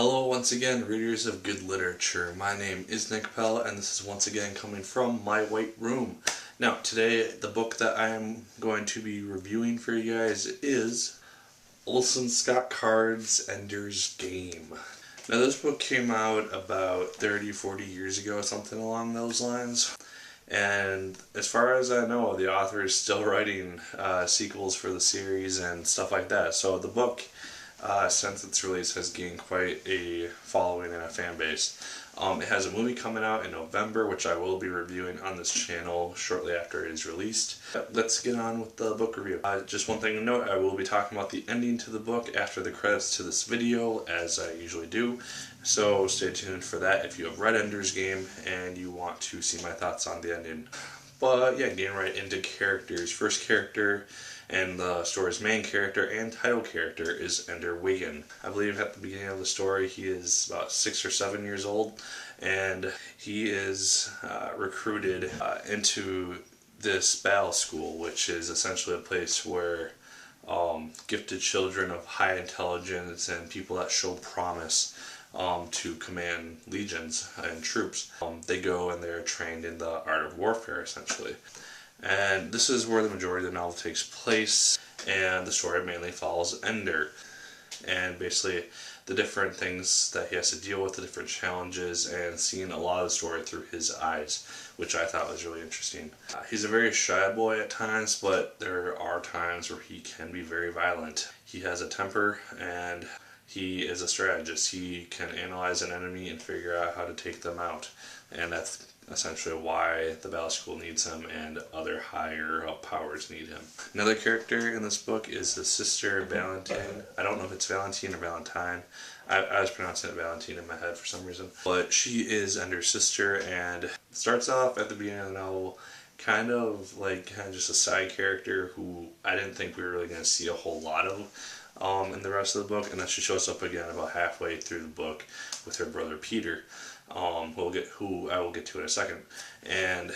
Hello once again, readers of good literature. My name is Nick Pell, and this is once again coming from my white room. Now, today, the book that I am going to be reviewing for you guys is Orson Scott Card's Ender's Game. Now, this book came out about 30-40 years ago, something along those lines. And as far as I know, the author is still writing sequels for the series and stuff like that. So the book, since its release, has gained quite a following and a fan base. It has a movie coming out in November, which I will be reviewing on this channel shortly after it is released. Let's get on with the book review. Just one thing to note, I will be talking about the ending to the book after the credits to this video, as I usually do. So stay tuned for that if you have read Ender's Game and you want to see my thoughts on the ending. But yeah, getting right into characters. First character, and the story's main character and title character, is Ender Wiggin. I believe at the beginning of the story he is about 6 or 7 years old, and he is recruited into this battle school, which is essentially a place where gifted children of high intelligence and people that show promise to command legions and troops, they go and they're trained in the art of warfare, essentially. And this is where the majority of the novel takes place, and the story mainly follows Ender and basically the different things that he has to deal with, the different challenges, and seeing a lot of the story through his eyes, which I thought was really interesting. He's a very shy boy at times, but there are times where he can be very violent. He has a temper, and he is a strategist. He can analyze an enemy and figure out how to take them out, and that's essentially why the battle school needs him and other higher up powers need him. Another character in this book is the sister Valentine. I don't know if it's Valentine or Valentine. I was pronouncing it Valentine in my head for some reason. But she is Ender's sister, and starts off at the beginning of the novel kind of just a side character who I didn't think we were really going to see a whole lot of in the rest of the book, and then she shows up again about halfway through the book with her brother Peter, who I will get to in a second. And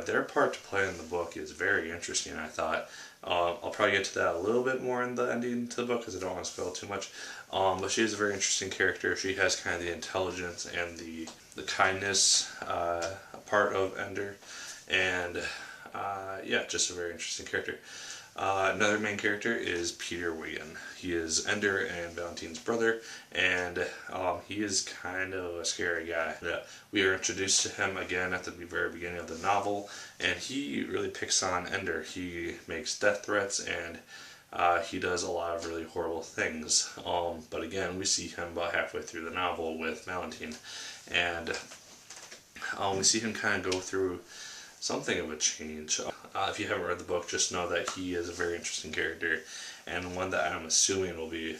their part to play in the book is very interesting, I thought. I'll probably get to that a little bit more in the ending to the book because I don't want to spoil too much. But she is a very interesting character. She has kind of the intelligence and the kindness part of Ender, and yeah, just a very interesting character. Another main character is Peter Wiggin. He is Ender and Valentine's brother, and he is kind of a scary guy. We are introduced to him again at the very beginning of the novel, and he really picks on Ender. He makes death threats, and he does a lot of really horrible things. But again, we see him about halfway through the novel with Valentine, and we see him kind of go through something of a change. If you haven't read the book, just know that he is a very interesting character, and one that I'm assuming will be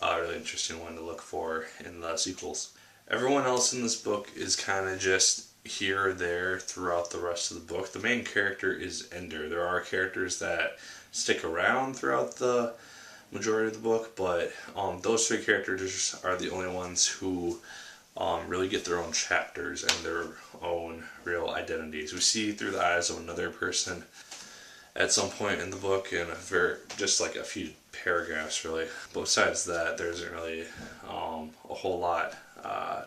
a really interesting one to look for in the sequels. Everyone else in this book is kind of just here or there throughout the rest of the book. The main character is Ender. There are characters that stick around throughout the majority of the book, but those three characters are the only ones who really get their own chapters and their own real identities. We see through the eyes of another person at some point in the book, in just like a few paragraphs really. But besides that, there isn't really a whole lot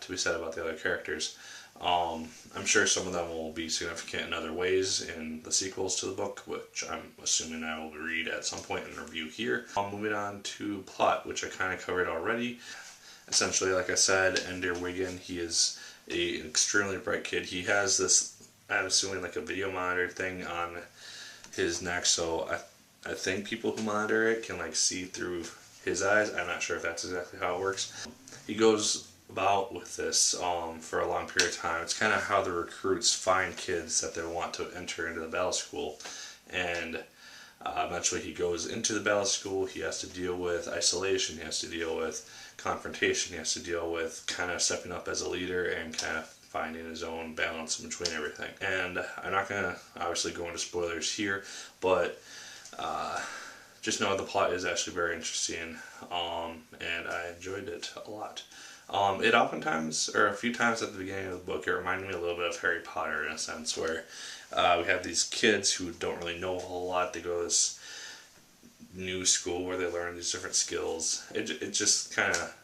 to be said about the other characters. I'm sure some of them will be significant in other ways in the sequels to the book, which I'm assuming I will read at some point in the review here. Moving on to plot, which I kind of covered already. Essentially, like I said, Ender Wiggin, he is an extremely bright kid. He has this, I'm assuming, like a video monitor thing on his neck, so I think people who monitor it can see through his eyes. I'm not sure if that's exactly how it works. He goes about with this for a long period of time. It's kind of how the recruits find kids that they want to enter into the battle school, and eventually he goes into the battle school. He has to deal with isolation, he has to deal with confrontation, he has to deal with kind of stepping up as a leader and kind of finding his own balance between everything. And I'm not going to obviously go into spoilers here, but just know the plot is actually very interesting, and I enjoyed it a lot. It oftentimes, or a few times at the beginning of the book, it reminded me a little bit of Harry Potter in a sense, where we have these kids who don't really know a whole lot. They go to this new school where they learn these different skills. It just kind of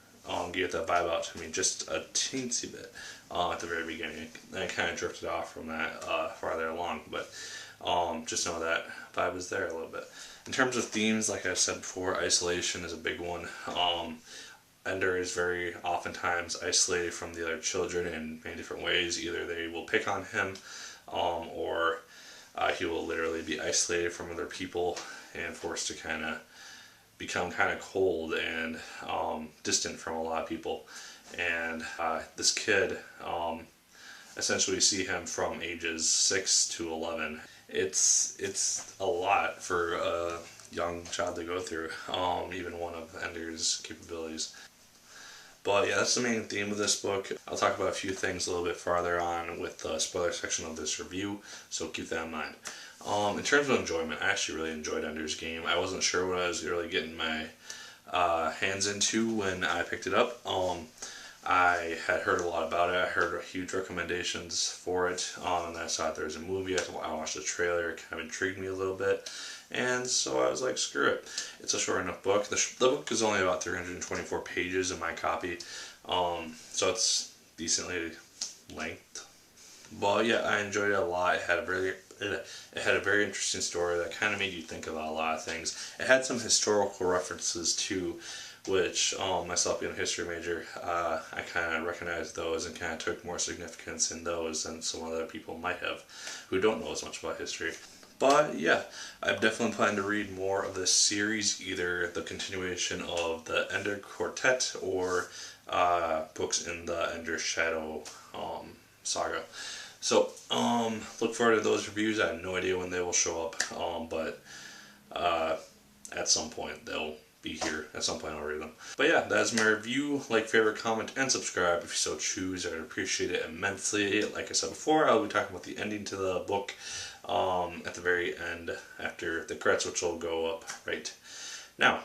gave that vibe out to me just a teensy bit at the very beginning. And I kind of drifted off from that farther along, but just know that vibe is there a little bit. In terms of themes, like I said before, isolation is a big one. Ender is very oftentimes isolated from the other children in many different ways. Either they will pick on him, or he will literally be isolated from other people and forced to kind of become kind of cold and distant from a lot of people. And this kid, essentially see him from ages 6 to 11. It's a lot for a young child to go through, even one of Ender's capabilities. But yeah, that's the main theme of this book. I'll talk about a few things a little bit farther on with the spoiler section of this review, so keep that in mind. In terms of enjoyment, I actually really enjoyed Ender's Game. I wasn't sure what I was really getting my hands into when I picked it up. I had heard a lot about it. I heard huge recommendations for it, and I saw there was a movie. I watched the trailer. It kind of intrigued me a little bit. And so I was like, screw it. It's a short enough book. The book is only about 324 pages in my copy, so it's decently length. But yeah, I enjoyed it a lot. It had a very interesting story that kind of made you think about a lot of things. It had some historical references too, which myself being a history major, I kind of recognized those and kind of took more significance in those than some other people might have who don't know as much about history. But yeah, I'm definitely planning to read more of this series, either the continuation of the Ender Quartet or books in the Ender Shadow saga. So look forward to those reviews. I have no idea when they will show up, but at some point they'll be here. At some point I'll read them. But yeah, that's my review. Like, favorite, comment, and subscribe if you so choose. I'd appreciate it immensely. Like I said before, I'll be talking about the ending to the book at the very end after the credits, which will go up right now.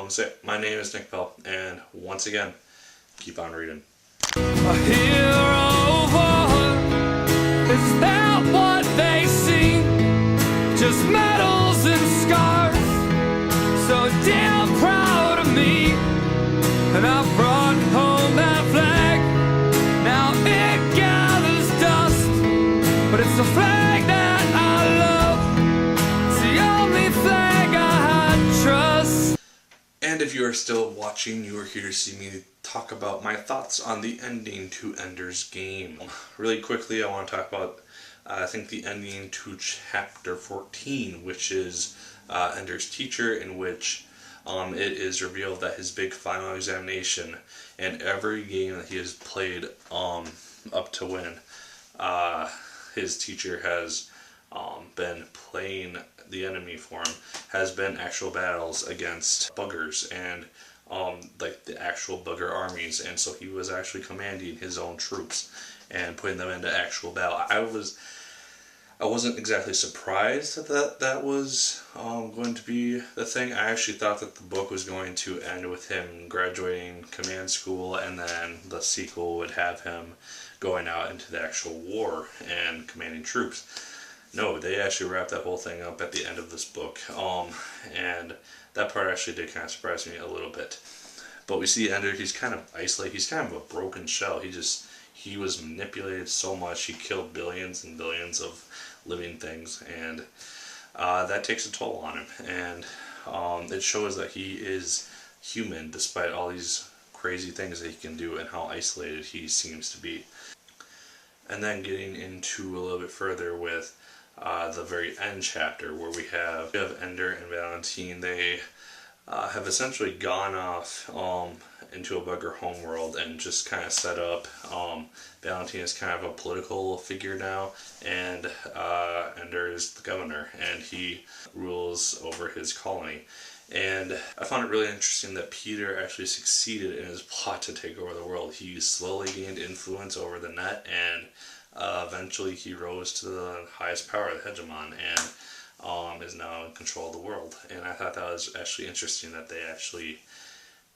So my name is Nick Pell, and once again, keep on reading. A hero born, is that what they see? Just medals and scars, so damn proud of me. And I brought home that flag, now it gathers dust, but it's the flag that I love, it's the only flag I trust. And if you are still watching, you are here to see me talk about my thoughts on the ending to Ender's Game. Really quickly, I want to talk about, I think, the ending to chapter 14, which is Ender's teacher, in which it is revealed that his big final examination and every game that he has played up to win, his teacher has been playing the enemy for him, has been actual battles against buggers and like the actual bugger armies, and so he was actually commanding his own troops and putting them into actual battle. I wasn't exactly surprised that was going to be the thing. I actually thought that the book was going to end with him graduating command school, and then the sequel would have him going out into the actual war and commanding troops. No, they actually wrapped that whole thing up at the end of this book, and that part actually did kind of surprise me a little bit. But we see Ender, he's kind of isolated, he's kind of a broken shell. He was manipulated so much, he killed billions and billions of living things, and that takes a toll on him. And it shows that he is human despite all these crazy things that he can do and how isolated he seems to be. And then getting into a little bit further with the very end chapter, where we have Ender and Valentine. They have essentially gone off into a bugger homeworld and just kind of set up. Valentine is kind of a political figure now, and Ender is the governor, and he rules over his colony. And I found it really interesting that Peter actually succeeded in his plot to take over the world. He slowly gained influence over the net, and eventually he rose to the highest power, the hegemon, and is now in control of the world. And I thought that was actually interesting that they actually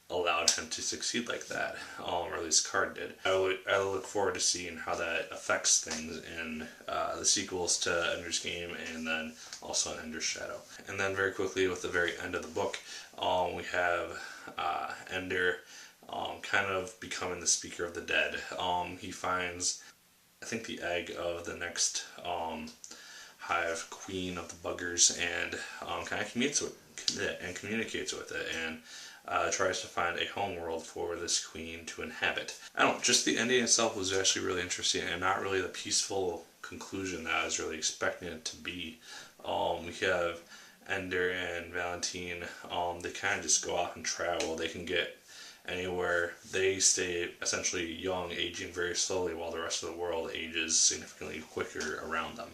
allowed him to succeed like that, or at least Card did. I look forward to seeing how that affects things in the sequels to Ender's Game, and then also in Ender's Shadow. And then very quickly with the very end of the book, we have Ender kind of becoming the speaker of the dead. He finds, I think, the egg of the next hive queen of the buggers, and kind of communicates with it, and tries to find a homeworld for this queen to inhabit. I don't know, just the ending itself was actually really interesting, and not really the peaceful conclusion that I was really expecting it to be. We have Ender and Valentine. They kind of just go off and travel. They can get anywhere. They stay essentially young, aging very slowly, while the rest of the world ages significantly quicker around them.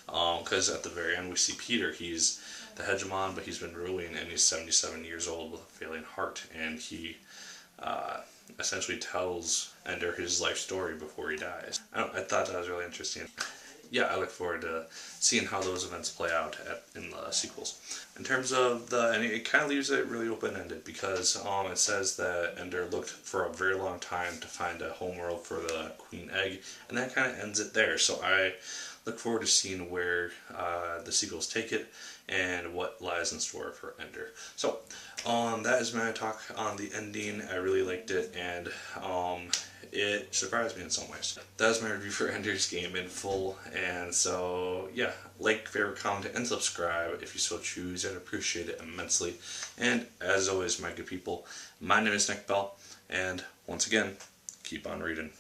Because at the very end we see Peter. He's the hegemon, but he's been ruling, and he's 77 years old with a failing heart, and he essentially tells Ender his life story before he dies. I thought that was really interesting. Yeah, I look forward to seeing how those events play out in the sequels. In terms of and it kind of leaves it really open-ended, because it says that Ender looked for a very long time to find a homeworld for the queen egg, and that kind of ends it there. So I look forward to seeing where the sequels take it and what lies in store for Ender. So that is my talk on the ending. I really liked it, and it surprised me in some ways. That was my review for Ender's Game in full, and so yeah, like, favorite, comment, and subscribe if you so choose. I'd appreciate it immensely. And as always, my good people, my name is Nick Pell, and once again, keep on reading.